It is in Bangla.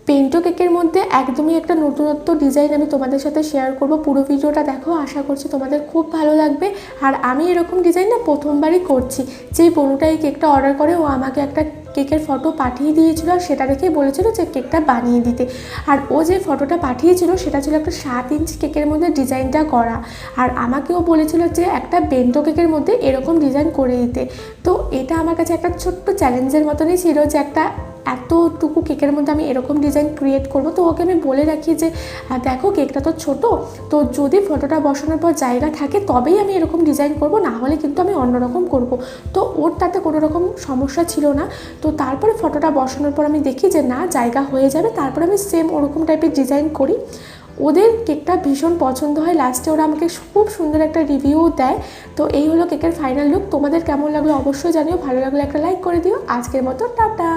বেন্টো কেকের মধ্যে একদমই একটা নতুনত্ব ডিজাইন আমি তোমাদের সাথে শেয়ার করব। পুরো ভিডিওটা দেখো, আশা করছি তোমাদের খুব ভালো লাগবে। আর আমি এরকম ডিজাইন না প্রথমবারই করছি। যেই বোনটা এই কেকটা অর্ডার করে ও আমাকে একটা কেকের ফটো পাঠিয়ে দিয়েছিল, আর সেটা দেখেই বলেছিল যে কেকটা বানিয়ে দিতে। আর ও যে ফটোটা পাঠিয়েছিল সেটা ছিল একটা 7 ইঞ্চি কেকের মধ্যে ডিজাইনটা করা। আর আমাকেও বলেছিল যে একটা বেন্টো কেকের মধ্যে এরকম ডিজাইন করে দিতে। তো এটা আমার কাছে একটা ছোট্ট চ্যালেঞ্জের মতনই ছিল যে একটা এতটুকু কেকের মধ্যে আমি এরকম ডিজাইন ক্রিয়েট করব। তো ওকে আমি বলে রাখি যে দেখো কেকটা তো ছোট, তো যদি ফটোটা বসানোর পর জায়গা থাকে তবেই আমি এরকম ডিজাইন করব, না হলে কিন্তু আমি অন্যরকম করব। তো ওর তাতে কোনো রকম সমস্যা ছিল না। তো তারপরে ফটোটা বসানোর পর আমি দেখি যে না, জায়গা হয়ে যাবে, তারপরে আমি সেম ওরকম টাইপের ডিজাইন করি। ওদের কেকটা ভীষণ পছন্দ হয়, লাস্টে ওরা আমাকে খুব সুন্দর একটা রিভিউ দেয়। তো এই হলো কেকের ফাইনাল লুক। তোমাদের কেমন লাগলো অবশ্যই জানিও, ভালো লাগলে একটা লাইক করে দিও। আজকের মতো টাটা।